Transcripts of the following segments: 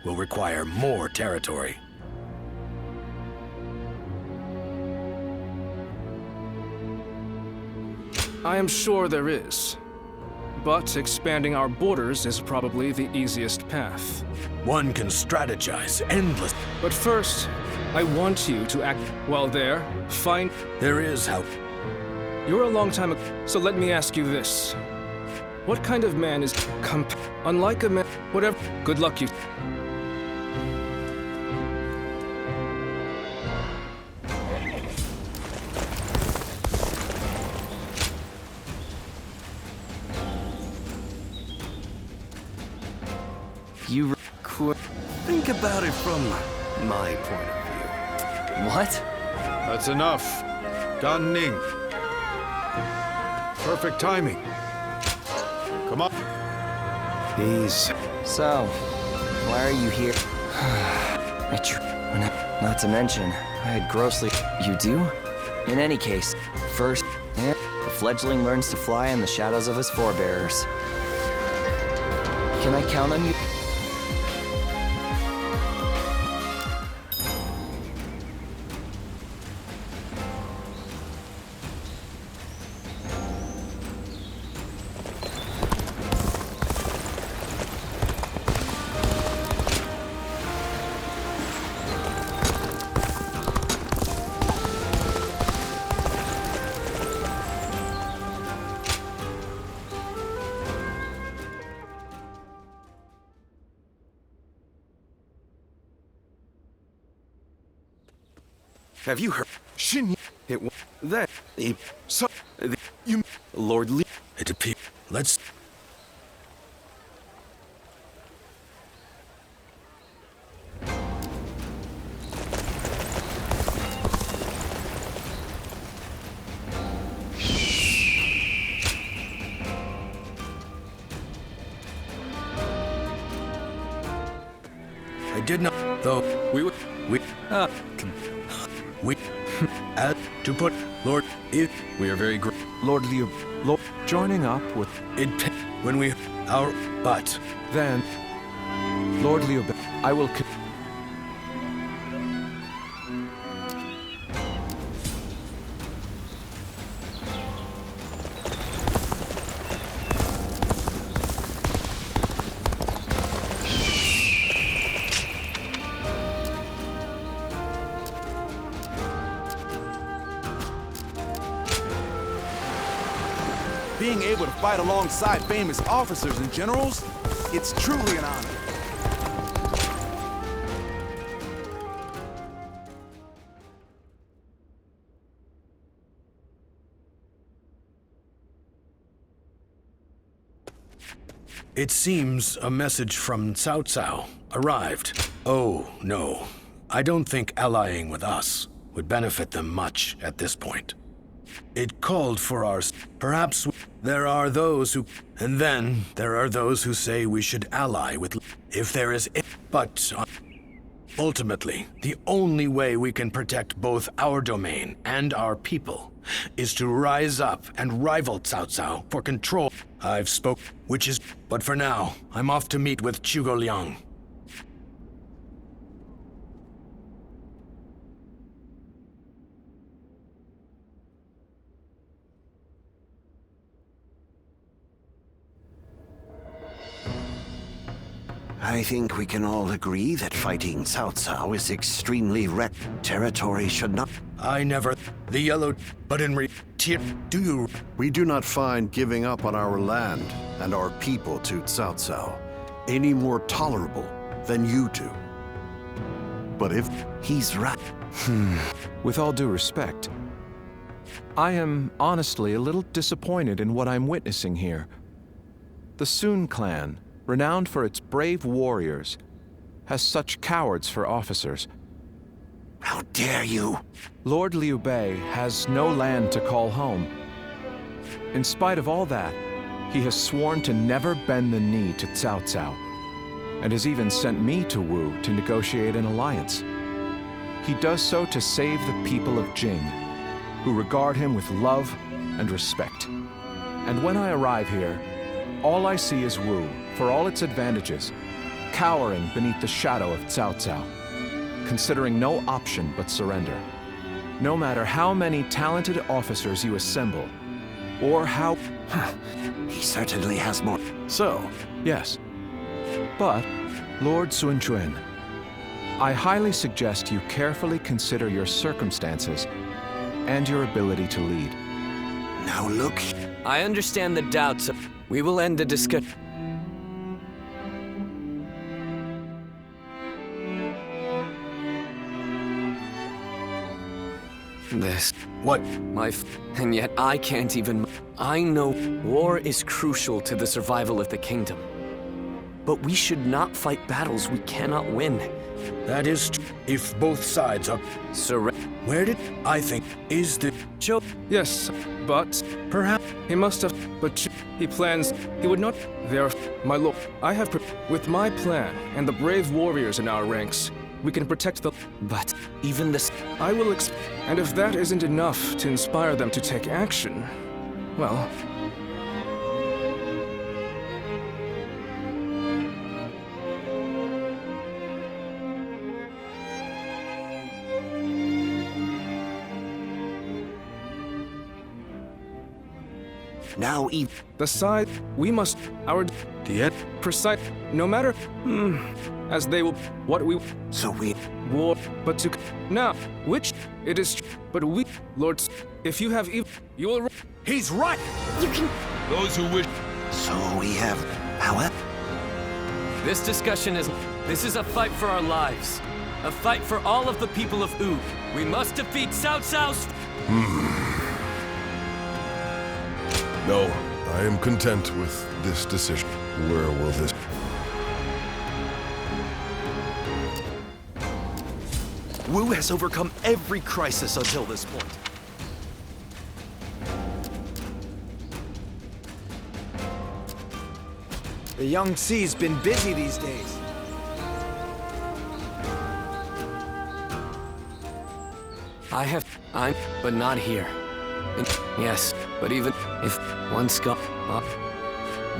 will require more territory. I am sure there is. But expanding our borders is probably the easiest path. One can strategize endless. But first, I want you to act well there. Find. There is how. You're a long time ago, so let me ask you this. What kind of man is unlike a man? Whatever. Good luck, you. You think about it from my point of view. What? That's enough. Gan Ning. Perfect timing. Come on. He's... So, why are you here? Not to mention, I had grossly... You do? In any case, first, the fledgling learns to fly in the shadows of his forebearers. Can I count on you? Have you heard? Shin. It that so you Lord Lee. It appears. Let's. I did not, though. We had to put Lord it. We are very great. Lord Liu, joining up with It when we our but then Lord Liu, I will. Being able to fight alongside famous officers and generals, it's truly an honor. it seems a message from Cao Cao arrived. Oh, no. I don't think allying with us would benefit them much at this point. It called for our... Perhaps there are those who... And then there are those who say we should ally with... If there is... But... ultimately, the only way we can protect both our domain and our people is to rise up and rival Cao Cao for control. I've spoke, which is... But for now, I'm off to meet with Zhuge Liang. I think we can all agree that fighting Cao Cao is extremely territory should not... I never... The yellow... But in do you... We do not find giving up on our land and our people to Cao Cao any more tolerable than you do. But if... He's right. With all due respect, I am honestly a little disappointed in what I'm witnessing here. The Sun clan, renowned for its brave warriors, has such cowards for officers. How dare you? Lord Liu Bei has no land to call home. In spite of all that, he has sworn to never bend the knee to Cao Cao, and has even sent me to Wu to negotiate an alliance. He does so to save the people of Jing, who regard him with love and respect. And when I arrive here, all I see is Wu, for all its advantages, cowering beneath the shadow of Cao Cao, considering no option but surrender. No matter how many talented officers you assemble, or how... He certainly has more. So, yes. But, Lord Sun Quan, I highly suggest you carefully consider your circumstances and your ability to lead. Now look. I understand the doubts. We will end the discussion. This. What? And yet I can't even. I know war is crucial to the survival of the kingdom. But we should not fight battles we cannot win. That is if both sides are... Where did... I think is the... Joe. Yes, but Perhaps... he must have. But he plans. He would not. There, my lord. I have. With my plan and the brave warriors in our ranks, we can protect the. But even this. I will. And if that isn't enough to inspire them to take action, well. Now, The side we must our precise no matter as they will what we so we... war but to now which it is but we lords if you have you will He's right! Those who wish. So we have... However... This discussion is. This is a fight for our lives. A fight for all of the people of Wu. We must defeat Cao Cao's. No, I am content with this decision. Where will this... Wu has overcome every crisis until this point. The young Xi's been busy these days. I'm, but not here. And, yes, but even if one skull,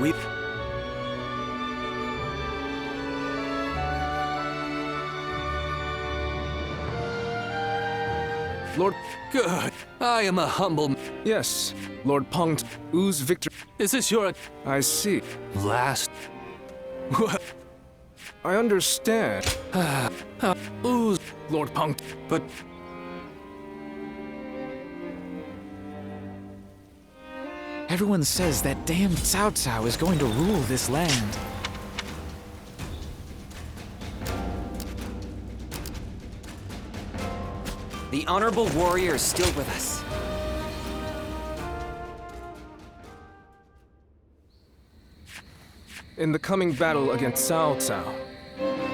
we. Lord. Good. I am a humble. Yes, Lord Pong Wu's victory. Is this your I see. last? I understand. Wu's Lord Pong, but Everyone says that damn Cao Cao is going to rule this land. The honorable warrior is still with us. in the coming battle against Cao Cao,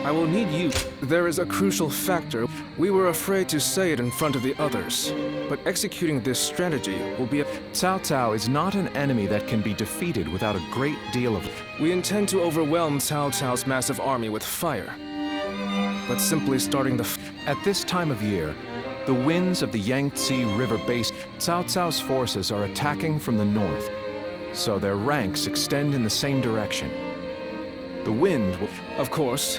I will need you. There is a crucial factor. We were afraid to say it in front of the others, but executing this strategy will be a... Cao Cao is not an enemy that can be defeated without a great deal of... We intend to overwhelm Cao Cao's massive army with fire, but simply starting the... At this time of year, the winds of the Yangtze River basin, Cao Cao's forces are attacking from the north, so their ranks extend in the same direction. The wind will... Of course,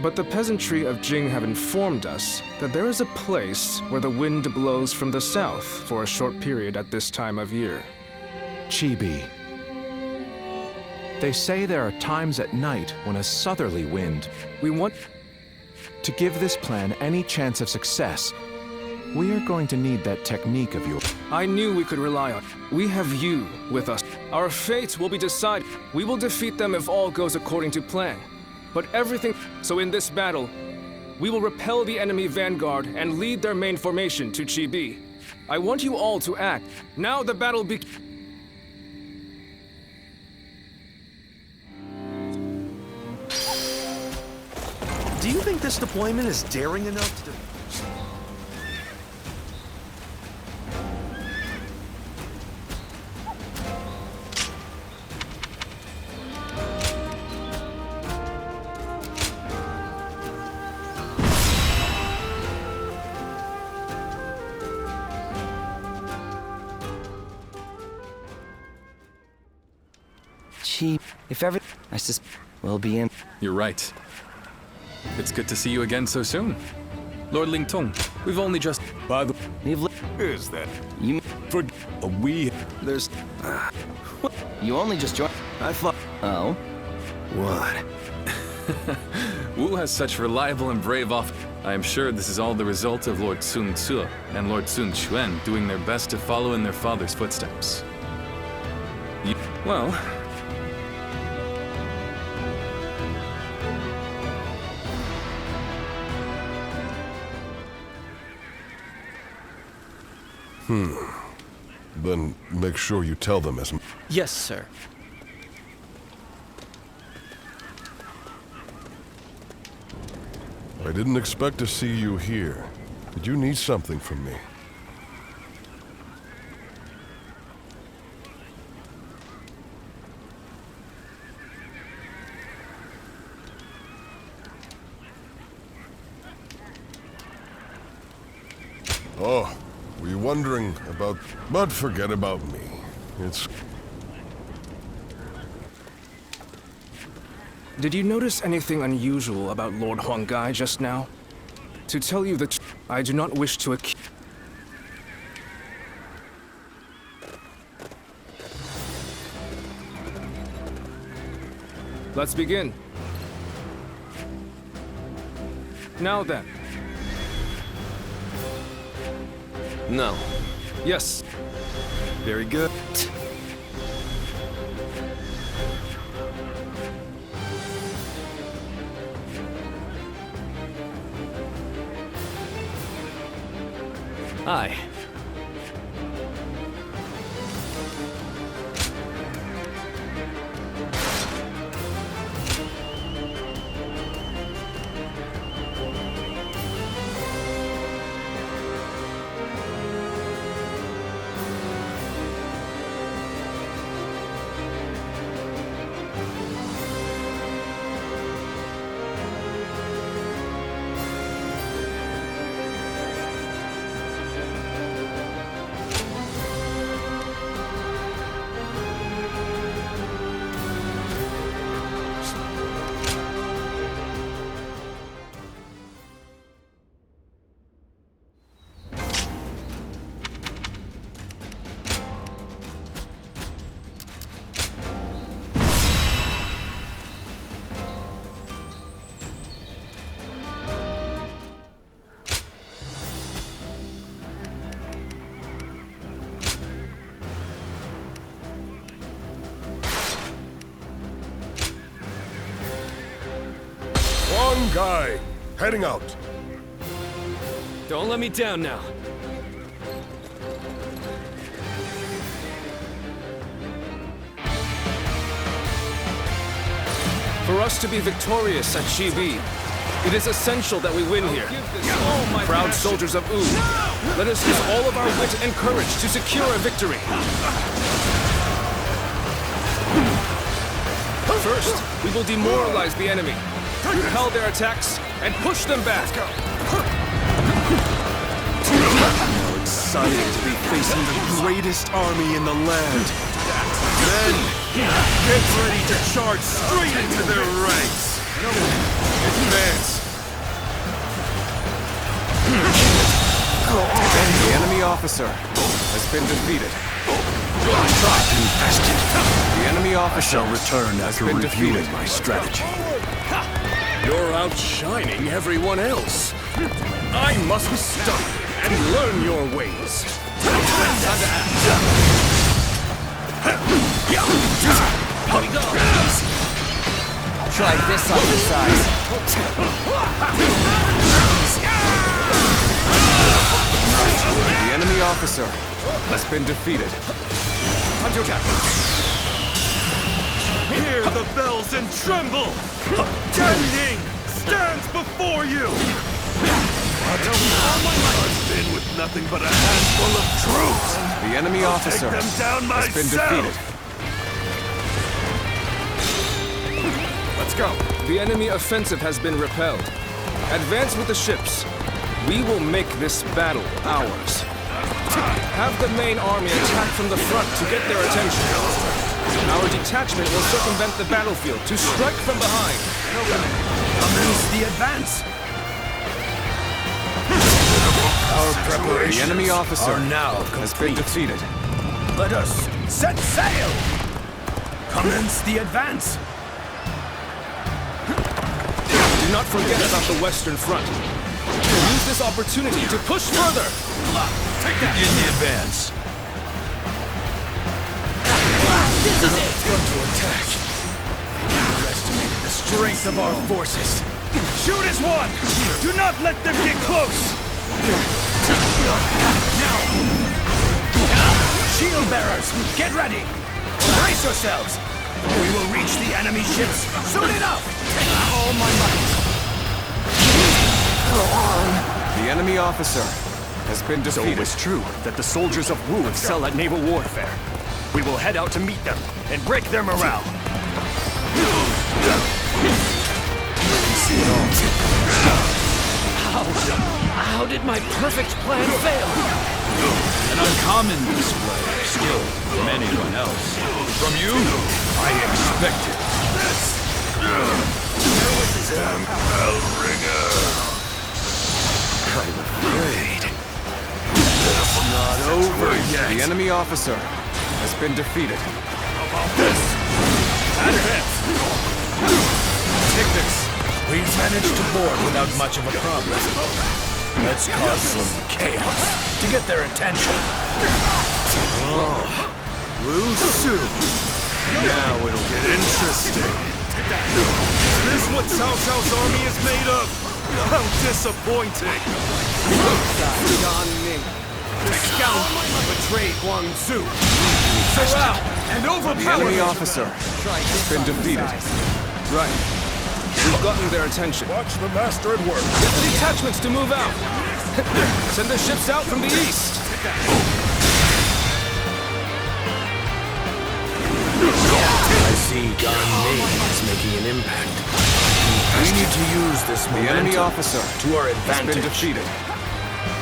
but the peasantry of Jing have informed us that there is a place where the wind blows from the south for a short period at this time of year. Chibi. They say there are times at night when a southerly wind... We want... To give this plan any chance of success, we are going to need that technique of yours. I knew we could rely on. We have you with us. Our fate will be decided. We will defeat them if all goes according to plan. But everything... So in this battle, we will repel the enemy vanguard and lead their main formation to Chibi. I want you all to act. Now the battle be... Do you think this deployment is daring enough to... If ever... I will be in... You're right. It's good to see you again so soon. Lord Ling Tong, we've only just... By the... Is that... You... For... We... There's... You only just joined... I thought... Oh? What? Wu has such reliable and brave off... I am sure this is all the result of Lord Sun Tzu and Lord Sun Quan doing their best to follow in their father's footsteps. Well... Then make sure you tell them as... Yes, sir. I didn't expect to see you here. Did you need something from me? Oh, were you wondering about... But forget about me. It's... Did you notice anything unusual about Lord Huanggai just now? To tell you the truth, I do not wish to accuse... Let's begin. Now then. No. Yes. Very good. Aye. Guy, heading out. Don't let me down now. For us to be victorious at Shibi, it is essential that we win here. Proud soldiers of Wu, let us use all of our wit and courage to secure a victory. First, we will demoralize the enemy, repel their attacks, and push them back. How exciting to be facing the greatest army in the land. Then, get ready to charge straight into their ranks. Advance. The enemy officer has been defeated. The enemy officer Shall return after been reviewing defeated. my strategy. You're outshining everyone else. I must study and learn your ways. Time to act. Here we go. Try this on the side. The enemy officer has been defeated. Time to attack. Hear the bells and tremble! Tending stands before you! I've been with nothing but a handful of troops! The enemy officer Take them down has been myself! defeated. Let's go. The enemy offensive has been repelled. Advance with the ships. We will make this battle ours. Have the main army attack from the front to get their attention. Our detachment will circumvent the battlefield to strike from behind. Commence the advance! Our preparations The enemy officer are now has been complete. defeated. Let us set sail! Commence the advance! Do not forget about the Western Front. Use this opportunity to push further! Take that! In the advance! This is it! Going to attack. You underestimated the strength of our forces. Shoot as one! Do not let them get close! Now! Shield bearers, get ready! Brace yourselves! We will reach the enemy ships soon enough! All my might! The enemy officer has been defeated. So it was true that the soldiers of Wu excel at naval warfare. We will head out to meet them and break their morale. How did my perfect plan fail? An uncommon display of skill from anyone else. From you, I expected this. Damn bell ringer. I'm afraid it's not over yet. The enemy officer has been defeated. How about this? Take this. We've managed to board without much of a problem. Let's cause some chaos to get their attention. Wu Su. Now it'll get interesting. Is this what Cao Cao's army is made of? How disappointing! Yan Ning, the scoundrel betrayed Guangzhou. Surround and The overpower enemy them! officer has been defeated. Right. We've gotten their attention. Watch the master at work. Get the detachments to move out. Send the ships out from the east. I see Gan Ning is making an impact. We need to use this The enemy momentum officer to our has advantage. been defeated.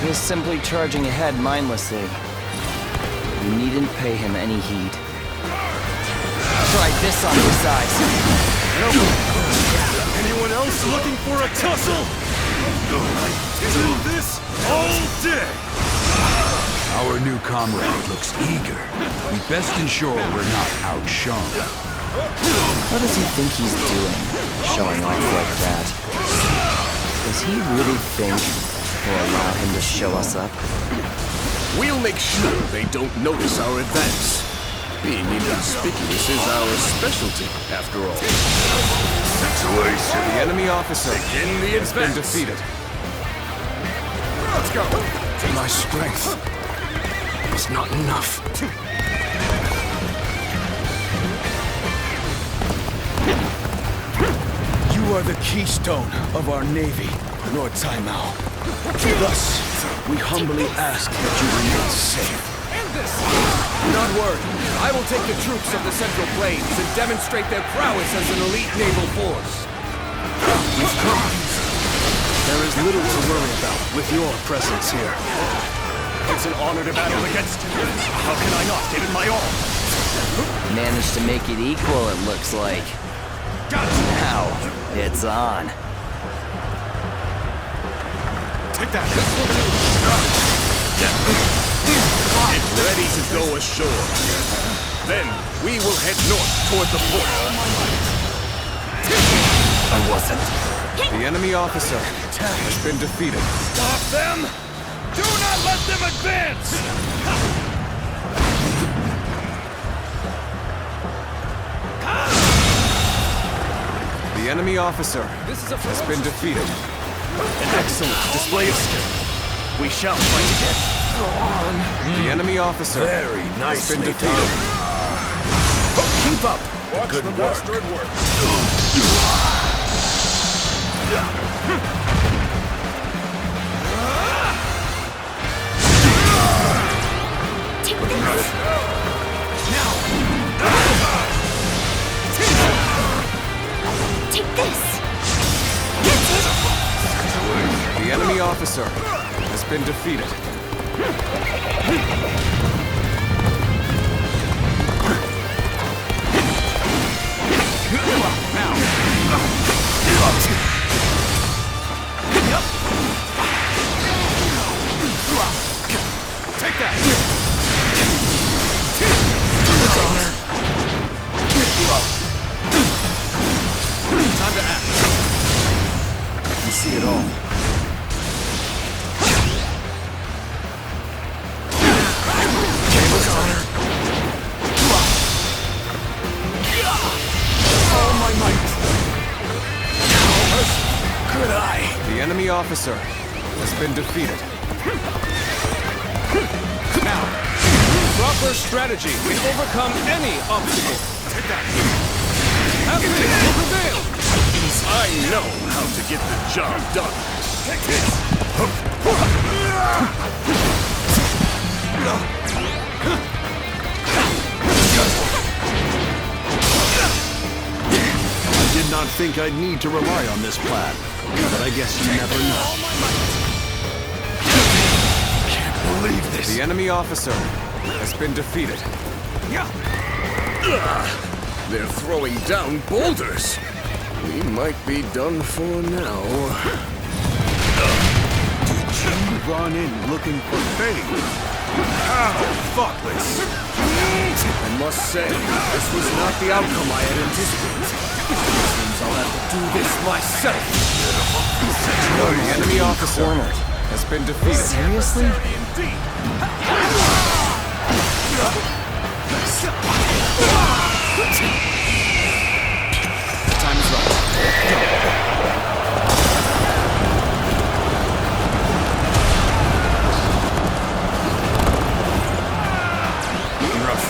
He is simply charging ahead mindlessly. You needn't pay him any heed. Try this on your size. Anyone else looking for a tussle? Do this all day! Our new comrade looks eager. We best ensure we're not outshone. What does he think he's doing, showing off like that? Does he really think we'll allow him to show us up? We'll make sure they don't notice our advance. Being inconspicuous is our specialty, after all. The enemy officer Begin the has been advance. defeated. Let's go. My strength is not enough. You are the keystone of our navy, Lord Taimao. Thus, we humbly ask that you remain safe. Do not worry. I will take the troops of the Central Plains and demonstrate their prowess as an elite naval force. We've come. There is little to worry about with your presence here. It's an honor to battle against you. How can I not give it my all? Managed to make it equal, it looks like. Now, it's on. Take that. Get ready to go ashore. Then we will head north toward the port. I wasn't. The enemy officer has been defeated. Stop them! Do not let them advance! The enemy officer has been defeated. An excellent display of skill. We shall fight again. The enemy officer Very has nicely been defeated. done. Keep up the Watch good the work. master at work. Take this! Take this! That's it! The enemy officer has been defeated. to see it all. All my might! Could I? The enemy officer has been defeated. Now, proper strategy can overcome any obstacle. Have faith will prevail. I know how to get the job done. Take this! I did not think I'd need to rely on this plan, but I guess you never know. Can't believe this. The enemy officer has been defeated. They're throwing down boulders. We might be done for now. Did you run in looking for fame? How thoughtless! I must say, this was not the outcome I had anticipated. Seems I'll have to do this myself. The enemy officer has been defeated. Seriously? Time is right. Looking rough.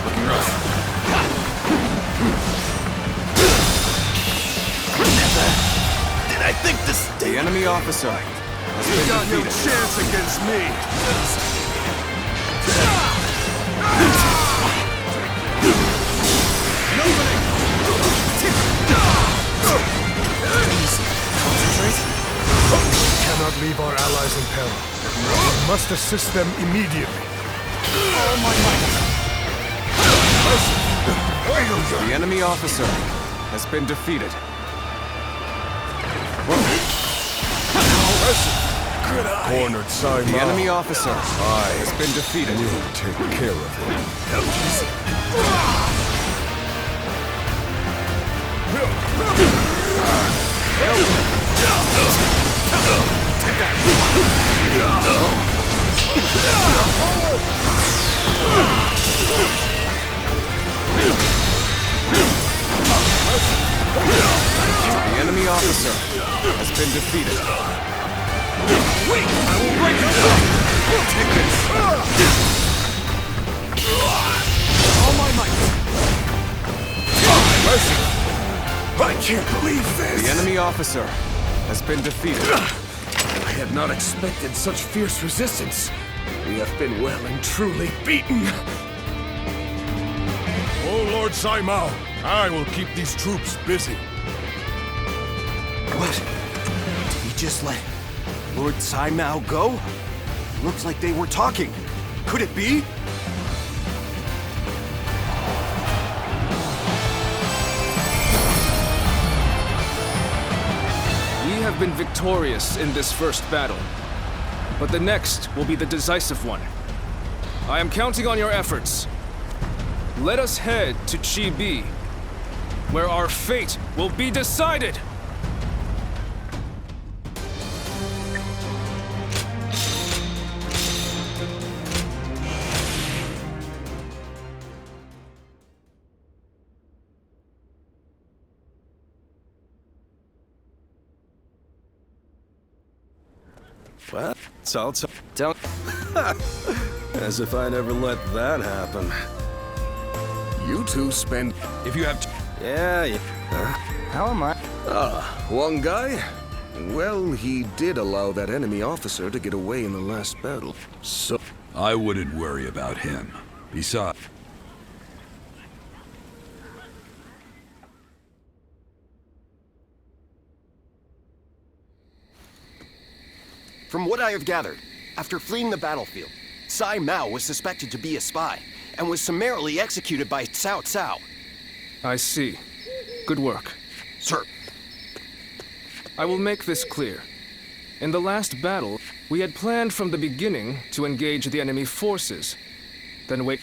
Looking rough. Did I think this... The enemy officer has You been got no defeated. chance against me. Cannot leave our allies in peril. We must assist them immediately. The enemy officer has been defeated. Cornered Simon. The enemy officer has been defeated. We'll take care of him. The enemy officer has been defeated. Wait! I will break your back! Take this! All my might. I can't believe this! The enemy officer has been defeated. I had not expected such fierce resistance. We have been well and truly beaten. Oh, Lord Saimao, I will keep these troops busy. What? Did he just let Lord Saimao go? Looks like they were talking. Could it be? We have been victorious in this first battle, but the next will be the decisive one. I am counting on your efforts. Let us head to Chibi, where our fate will be decided! What? Salsa? Don't. As if I never let that happen. You two spend... If you have... Yeah. How am I? One guy? Well, he did allow that enemy officer to get away in the last battle. So... I wouldn't worry about him. Besides... From what I have gathered, after fleeing the battlefield, Sai Mao was suspected to be a spy and was summarily executed by Cao Cao. I see. Good work. Sir. I will make this clear. In the last battle, we had planned from the beginning to engage the enemy forces. Then wait...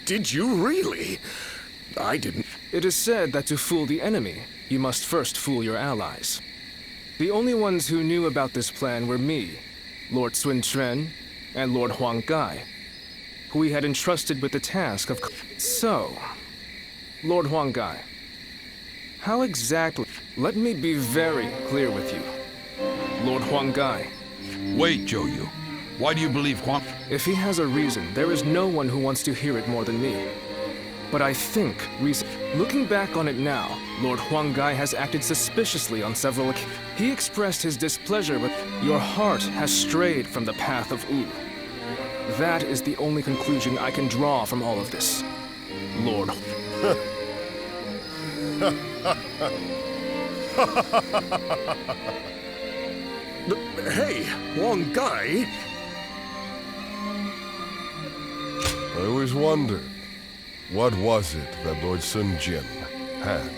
Did you really? I didn't... It is said that to fool the enemy, you must first fool your allies. The only ones who knew about this plan were me, Lord Sun Quan, and Lord Huang Gai, who we had entrusted with the task of... So, Lord Huang Gai, how exactly... Let me be very clear with you. Lord Huang Gai. Wait, Zhou Yu. Why do you believe Huang... If he has a reason, there is no one who wants to hear it more than me. But I think, looking back on it now, Lord Huang Gai has acted suspiciously on several occasions. He expressed his displeasure, but your heart has strayed from the path of Wu. That is the only conclusion I can draw from all of this, Lord. Hey, Huang Gai! I always wondered, what was it that Lord Sun Jian had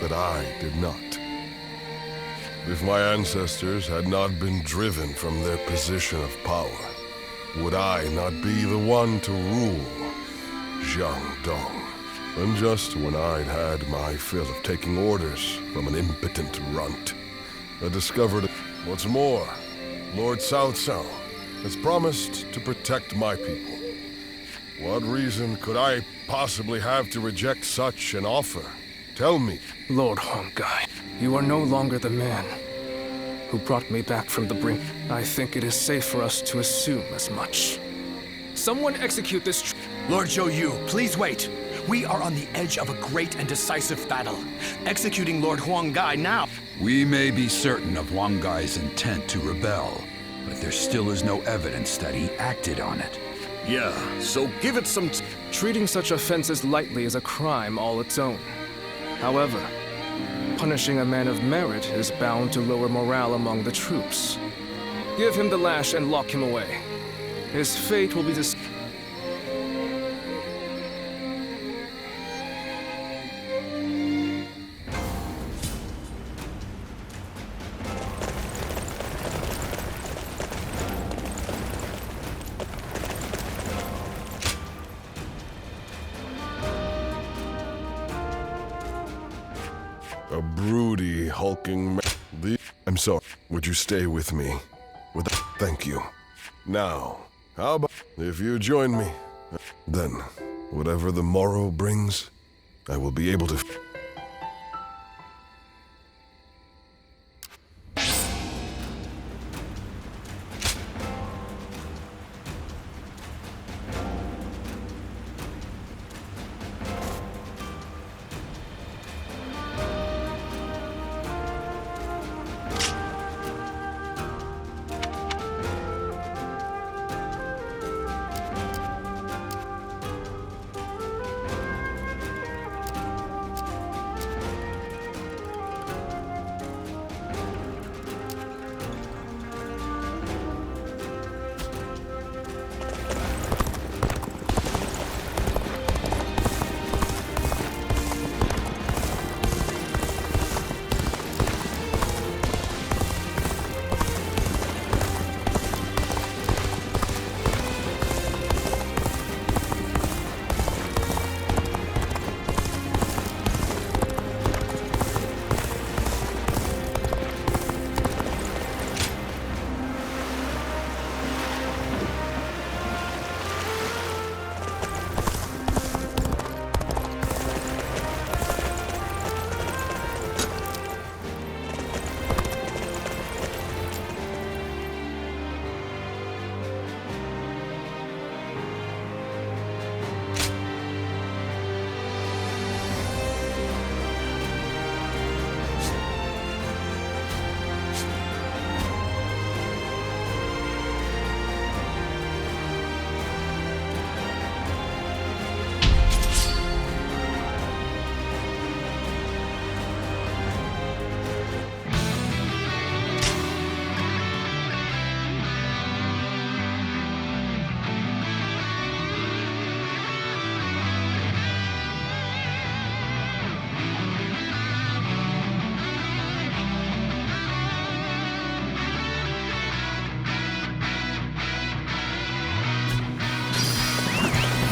that I did not? If my ancestors had not been driven from their position of power, would I not be the one to rule Jiangdong? And just when I'd had my fill of taking orders from an impotent runt, I discovered what's more, Lord Cao Cao has promised to protect my people. What reason could I possibly have to reject such an offer? Tell me. Lord Huang Gai, you are no longer the man who brought me back from the brink. I think it is safe for us to assume as much. Someone execute this Lord Zhou Yu, please wait. We are on the edge of a great and decisive battle. Executing Lord Huang Gai now. We may be certain of Huang Gai's intent to rebel, but there still is no evidence that he acted on it. Yeah, so give it some... Treating such offenses lightly is a crime all its own. However, punishing a man of merit is bound to lower morale among the troops. Give him the lash and lock him away. His fate will be decided. A broody, hulking I'm sorry. Would you stay with me? Thank you. Now, how about if you join me? Then, whatever the morrow brings, I will be able to...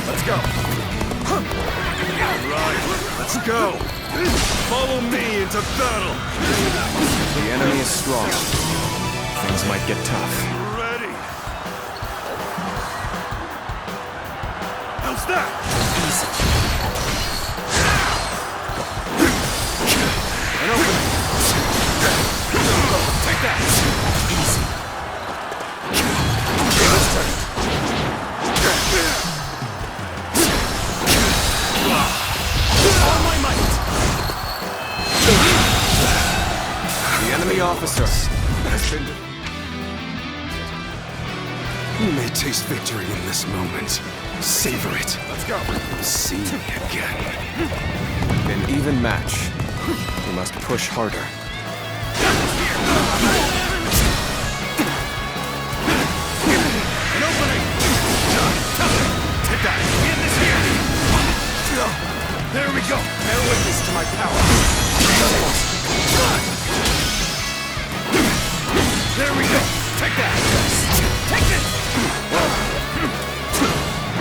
Let's go! All right, let's go! Follow me into battle! The enemy is strong. Things might get tough. Ready! How's that? An opening! Take that! Easy. This turn. On my might! The enemy officer has been... You may taste victory in this moment. Savor it. Let's go. See me again. An even match. We must push harder. An opening! Take that! In this here! There we go! Bear witness to my power. There we go! Take that! Take this!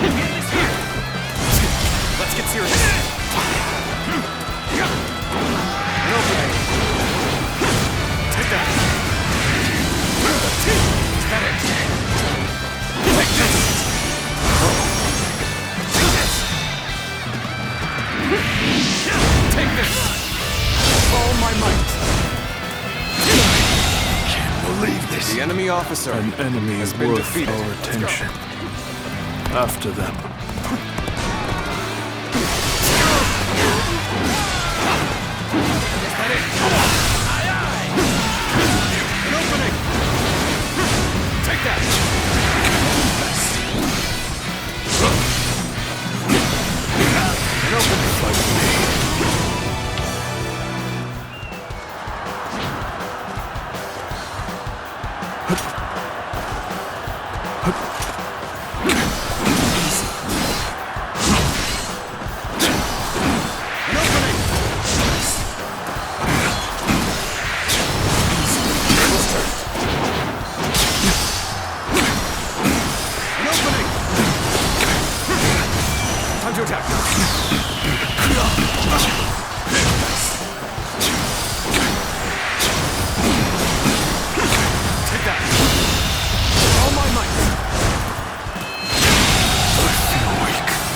In this here! Let's get serious. An opening! Take that! Is that it? Take this! Take this! All my might! Can't believe this! The enemy officer An enemy has been worth defeated. our attention. After them. Is that it? Aye, aye! An opening! Take that! An opening! Fight me. Time to attack! Take that! All my might!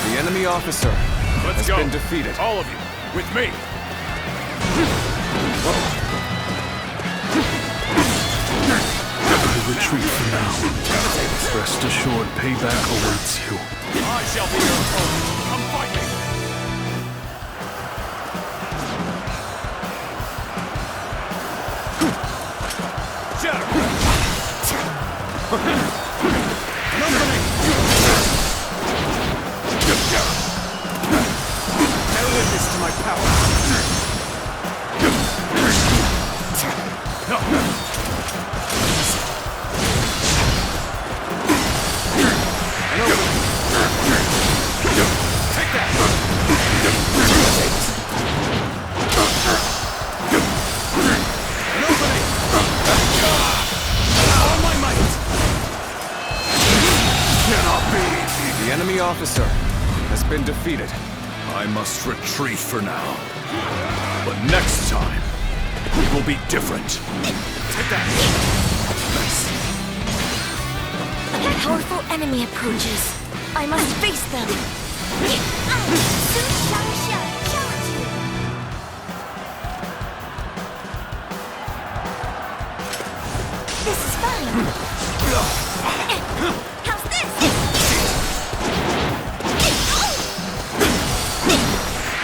The enemy officer has been defeated. All of you, with me! I retreat for now. Rest assured, payback awaits you. I shall be your opponent! Come fight me! Shatter! An opening! Bear witness to my power! An opening! Take that! An opening! All my might! Cannot be! The enemy officer has been defeated. I must retreat for now. But next time, it will be different. Take that! A powerful enemy approaches. I must face them. This is fine. How's this?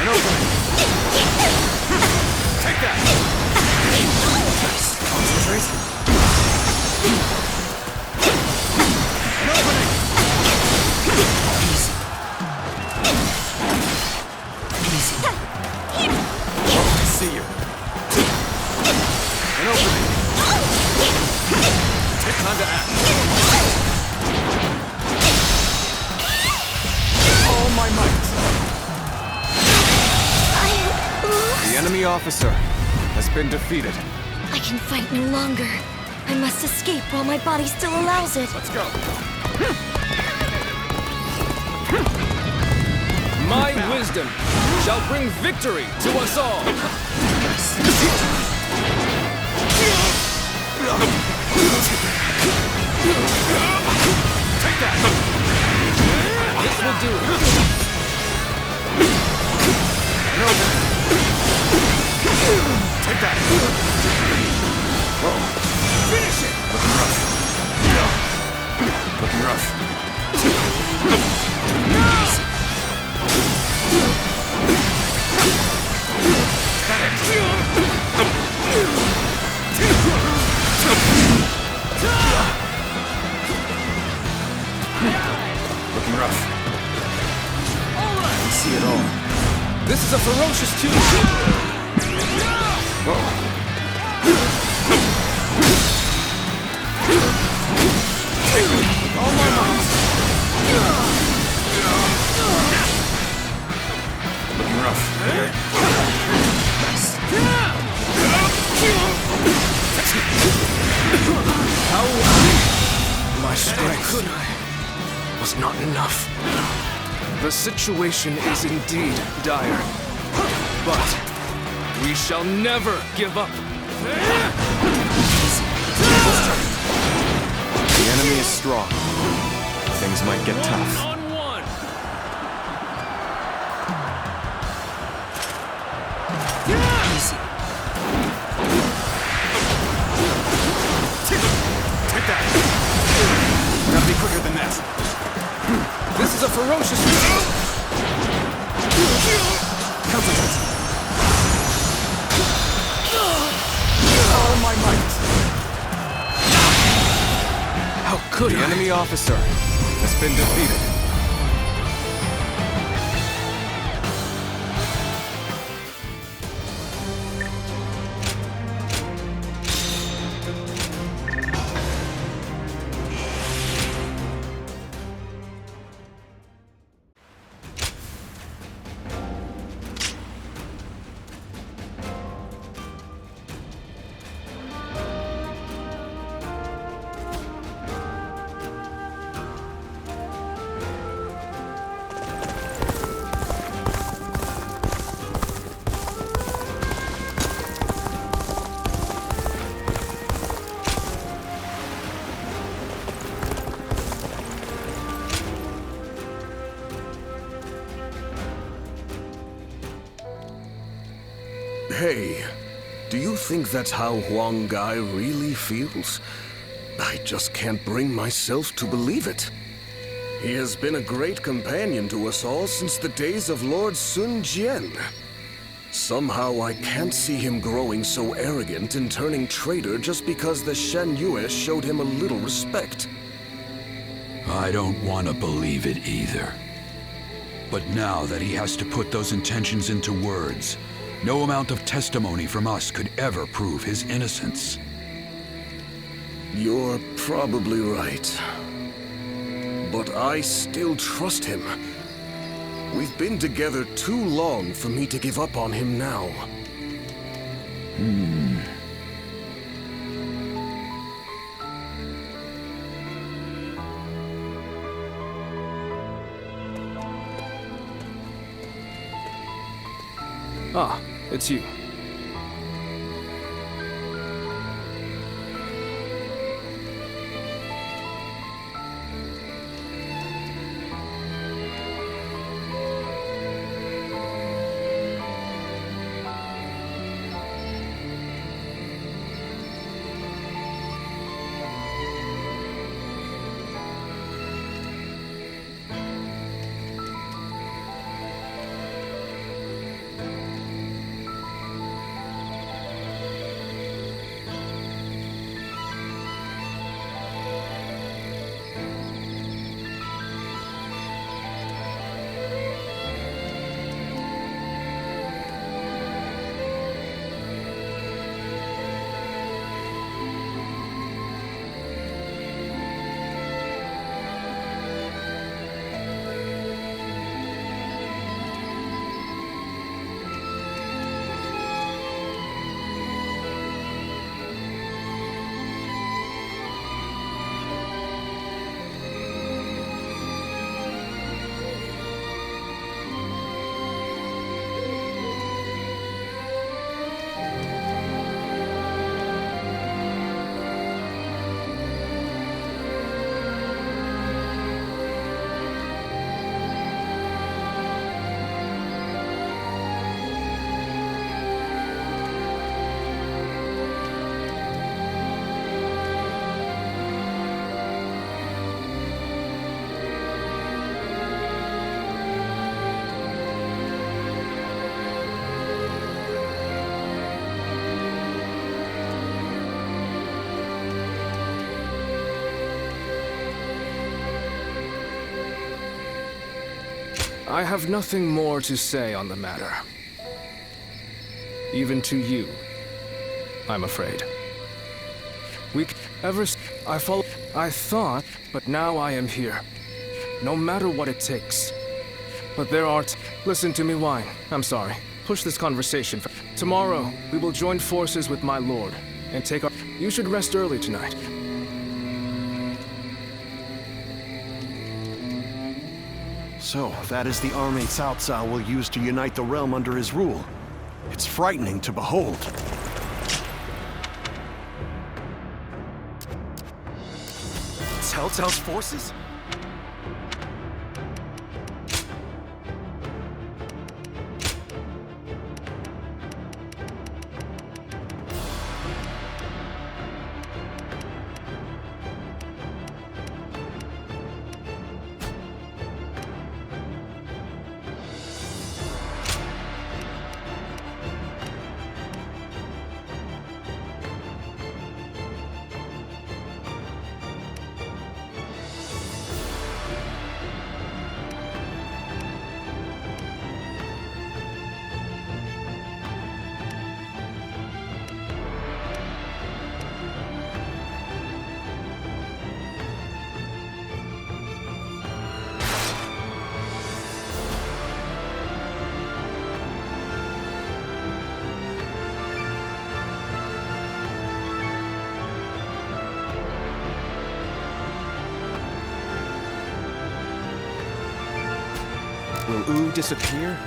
An opening! Take that! Concentrate! An opening! Easy. I see you. An opening! Take time to act. All my might! The enemy officer has been defeated. I can fight no longer. I must escape while my body still allows it. Let's go. My wisdom shall bring victory to us all! Take that! This will do it! Take that! Finish it! Looking rough. Looking rough. All right. I see it all. This is a ferocious tune. All my might. Looking rough. How My strength was not enough. the situation is indeed dire, but we shall never give up. The enemy is strong. Things might get tough. On one. Take that! Gotta be quicker than that. This is a ferocious All my might. How could The enemy officer has been defeated. Hey, do you think that's how Huang Gai really feels? I just can't bring myself to believe it. He has been a great companion to us all since the days of Lord Sun Jian. Somehow I can't see him growing so arrogant and turning traitor just because the Shen Yue showed him a little respect. I don't want to believe it either. But now that he has to put those intentions into words, no amount of testimony from us could ever prove his innocence. You're probably right. But I still trust him. We've been together too long for me to give up on him now. Ah, it's you. I have nothing more to say on the matter. Even to you, I'm afraid. I thought, but now I am here. No matter what it takes. But there are listen to me whine. I'm sorry. Push this conversation. Tomorrow, we will join forces with my lord and take our... You should rest early tonight. So, that is the army Cao Cao will use to unite the realm under his rule. It's frightening to behold. Cao Cao's forces? Will Wu disappear?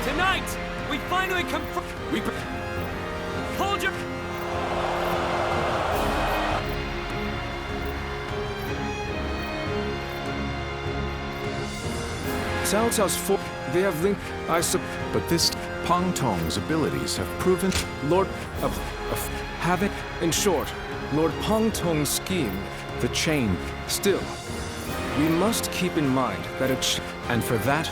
Tonight, we finally confront... Hold your... Cao Cao's they have linked... But this Pang Tong's abilities have proven... Lord of Havoc. In short, Lord Pang Tong's scheme... The chain. Still, we must keep in mind that and for that...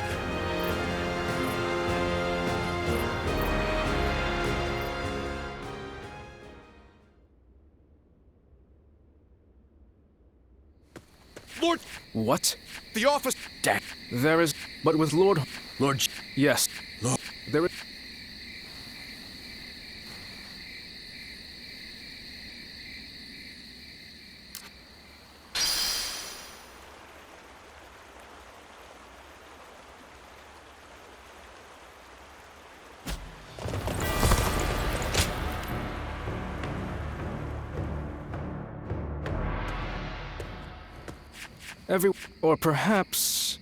Lord... What? The office... There is... But with Lord... Lord... Yes. Lord... There is... Or perhaps...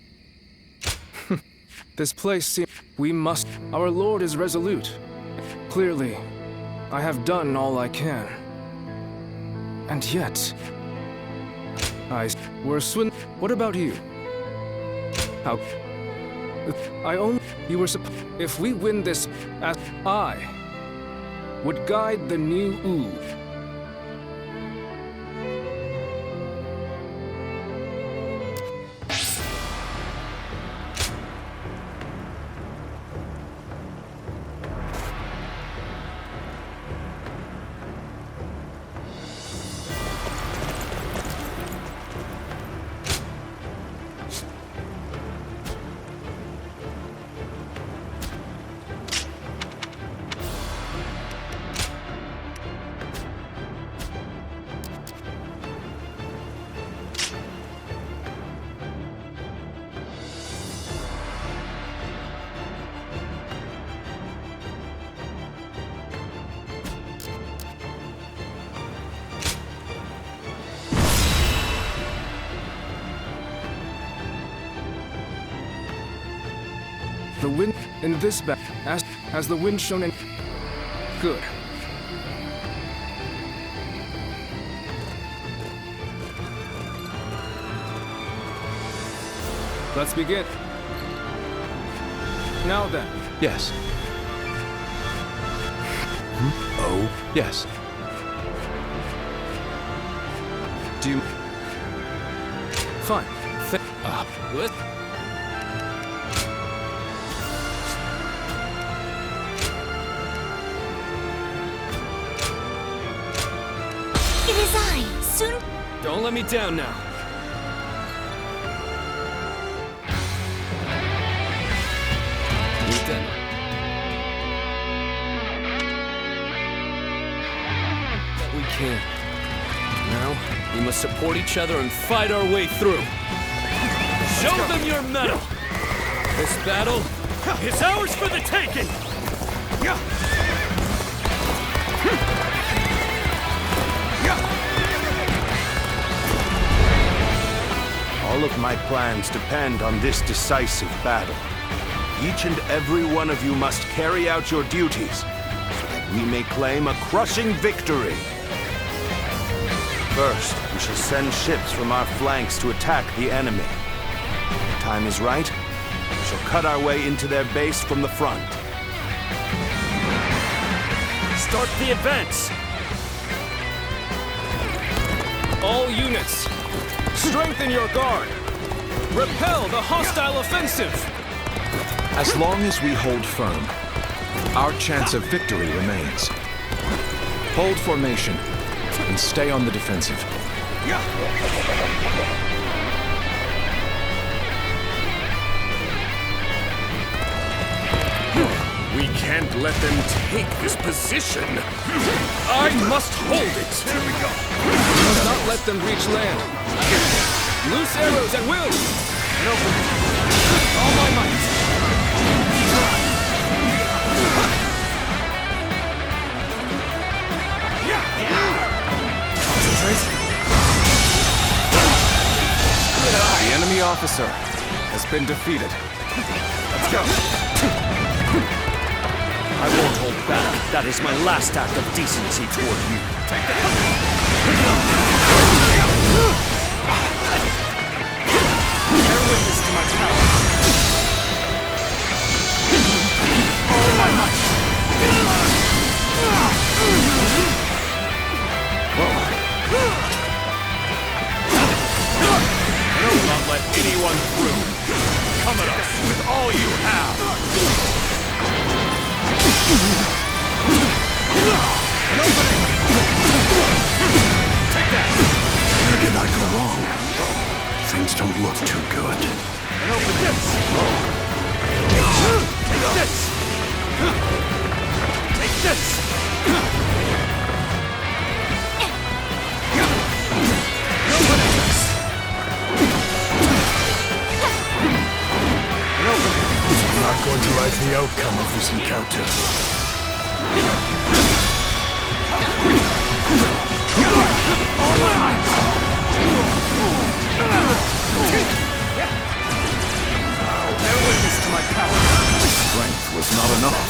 This place seems... We must... Our Lord is resolute. Clearly, I have done all I can. And yet... We're swin... What about you? How... I only... You were If we win this... As I... would guide the new Wu. In this battle, has the wind shown any... Good. Let's begin. Now then. Yes. Oh? Yes. Do you... Fine. What? It is I, Sun... Don't let me down now. We're done. But we can. Now, we must support each other and fight our way through. Show them your mettle! This battle is ours for the taking! All of my plans depend on this decisive battle. Each and every one of you must carry out your duties, so that we may claim a crushing victory. First, we shall send ships from our flanks to attack the enemy. When the time is right, we shall cut our way into their base from the front. Start the advance! All units, strengthen your guard! Repel the hostile offensive! As long as we hold firm, our chance of victory remains. Hold formation and stay on the defensive. We can't let them take this position. I must hold it. There we go. We must not let them reach land. Loose arrows at will! All my might! The enemy officer has been defeated. Let's go! I won't hold back. That is my last act of decency toward you. Take that! Bear witness to my power. All my might! Do not let anyone through. Come at us with all you have. Take that! Where did I go wrong? Things don't look too good. And open this! Take this! Take this! I'm not going to write the outcome of this encounter. Bear witness to my power. Strength was not enough.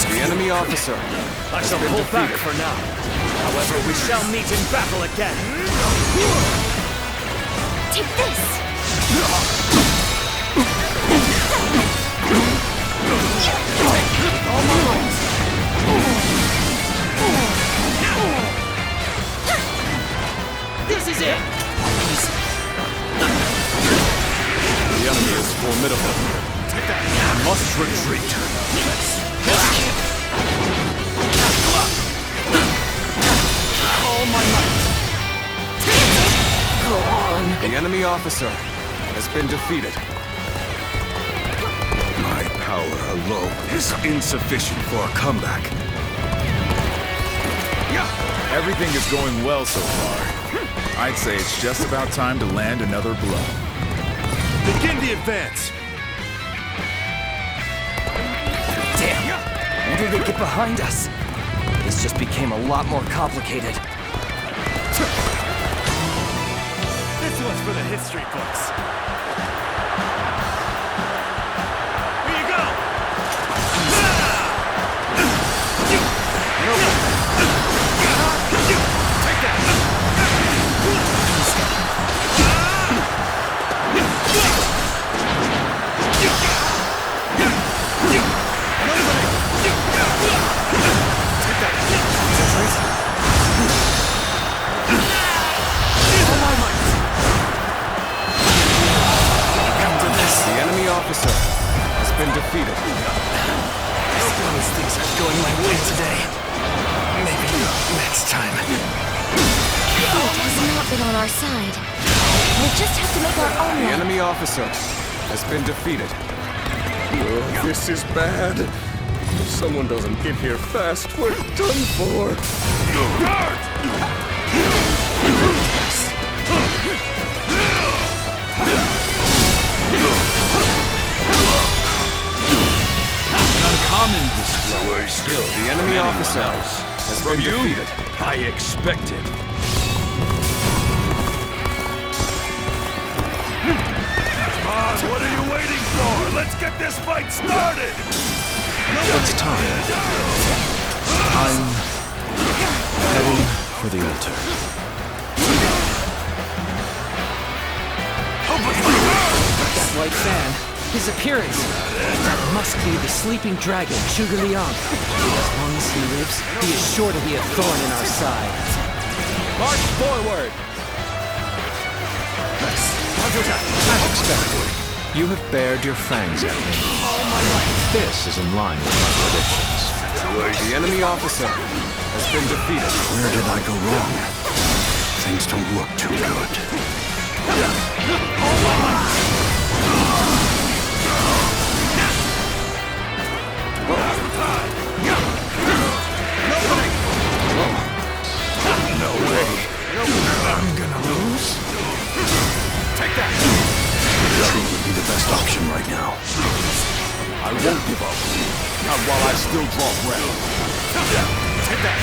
The enemy officer. I shall pull back for now. However, we shall meet in battle again. Take this! All my might. This is it! The enemy is formidable. I must retreat. All my might. Go on. The enemy officer has been defeated. My power alone is insufficient for a comeback. Everything is going well so far. I'd say it's just about time to land another blow. Begin the advance! Damn! How did they get behind us? This just became a lot more complicated. This one's for the history books. Here you go! Take that! The enemy officer has been defeated. I suppose things aren't going my way today. Maybe next time. Fate has not been on our side. We'll just have to make our own The way. enemy officer has been defeated. Oh, this is bad. If someone doesn't get here fast, we're done for. Uncommon display. Still, the enemy officer has been defeated. I expected. Come on, what are you waiting for? Let's get this fight started! It's time. I'm heading for the altar. That white fan, his appearance. That must be the sleeping dragon, Zhuge Liang. As long as he lives, he is sure to be a thorn in our side. March forward! As expected, you have bared your fangs at me. This is in line with my predictions. The enemy officer has been defeated. Where did I go wrong? Things don't look too good. No way. I'm gonna lose. Take that! Retreat would be the best option right now. I won't give up. Not while I still draw breath. Take that!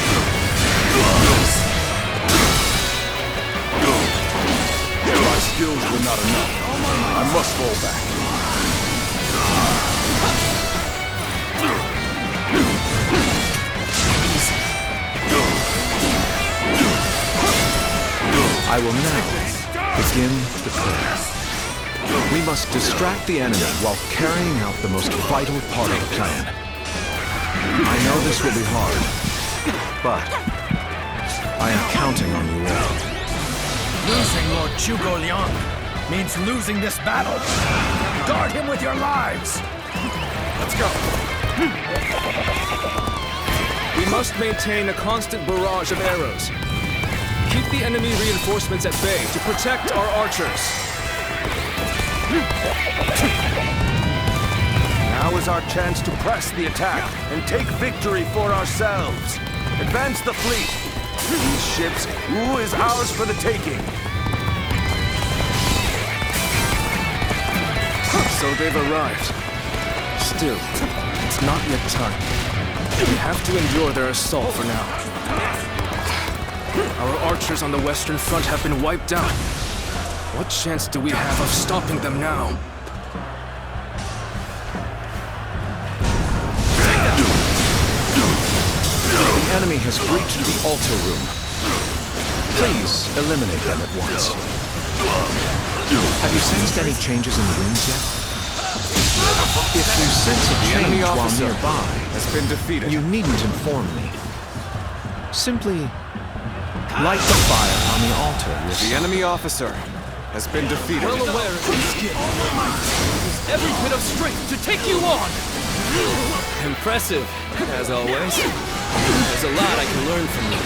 My skills were not enough. I must fall back. I will now begin the prayer. We must distract the enemy while carrying out the most vital part of the plan. I know this will be hard, but I am counting on you all. Losing Lord Zhuge Liang means losing this battle. Guard him with your lives. Let's go! We must maintain a constant barrage of arrows. Keep the enemy reinforcements at bay to protect our archers. Now is our chance to press the attack and take victory for ourselves. Advance the fleet. These ships, Wu is ours for the taking. So they've arrived. Still, it's not yet time. We have to endure their assault for now. Our archers on the Western Front have been wiped out. What chance do we have of stopping them now? The enemy has breached the altar room. Please eliminate them at once. Have you sensed any changes in the winds yet? If you sense a change while nearby, has been defeated. You needn't inform me. Simply light the fire on the altar. The enemy officer has been defeated. Well aware of his skill. Every bit of strength to take you on! Impressive, as always. There's a lot I can learn from you.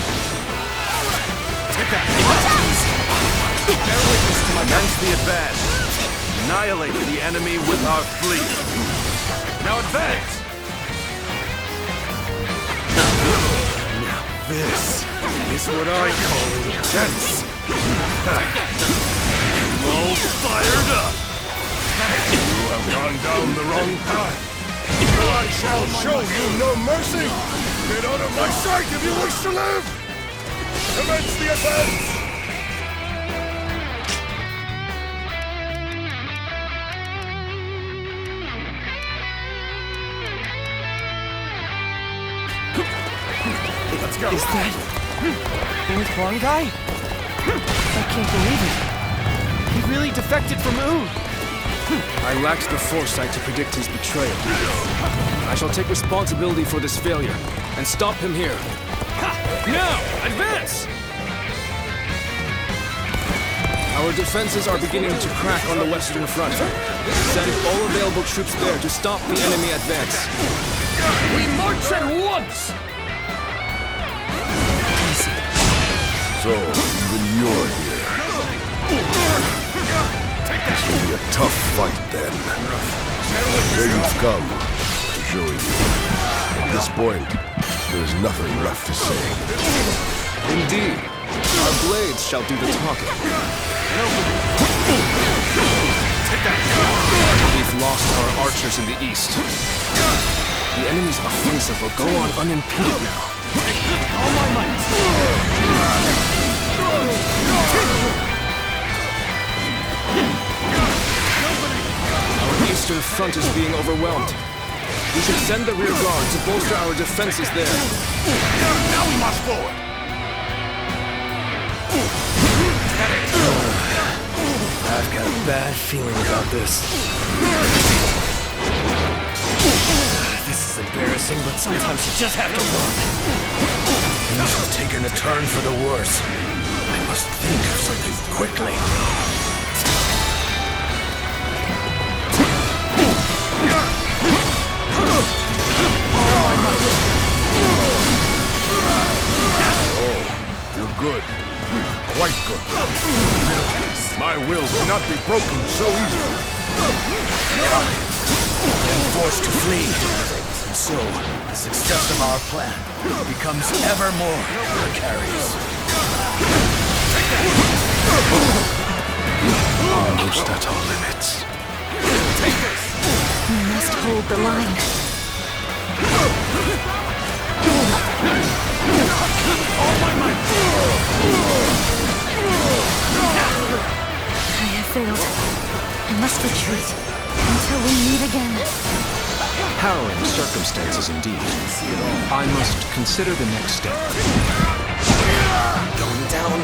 Take that! Commence the advance. Annihilate the enemy with our fleet. Now advance! Now this is what I call intense. All fired up! You have gone down the wrong path. I shall show you no mercy. Get out of my sight if you wish to live. Commence the advance. Let's go. Is that old Huang guy? I can't believe it. He really defected from Wu. I lacked the foresight to predict his betrayal. I shall take responsibility for this failure and stop him here. Now, advance! Our defenses are beginning to crack on the Western Front. Send all available troops there to stop the enemy advance. We march at once! So, even you're here. This will be a tough fight, then. Here you've come to show you. At this point, there is nothing left to say. Indeed. Our blades shall do the talking. We've lost our archers in the east. The enemy's offensive will go on unimpeded now. All my might! Our eastern front is being overwhelmed. We should send the rear guard to bolster our defenses there. Now we march forward! I've got a bad feeling about this. This is embarrassing, but sometimes you just have to run. Things have taken a turn for the worse. I must think of something quickly. Oh, you're good. Quite good. My will will not be broken so easily. I'm forced to flee. And so, the success of our plan becomes ever more precarious. Almost at our limits. We must hold the line. All my might! I have failed. I must retreat until we meet again. Harrowing circumstances indeed. I must consider the next step. Going down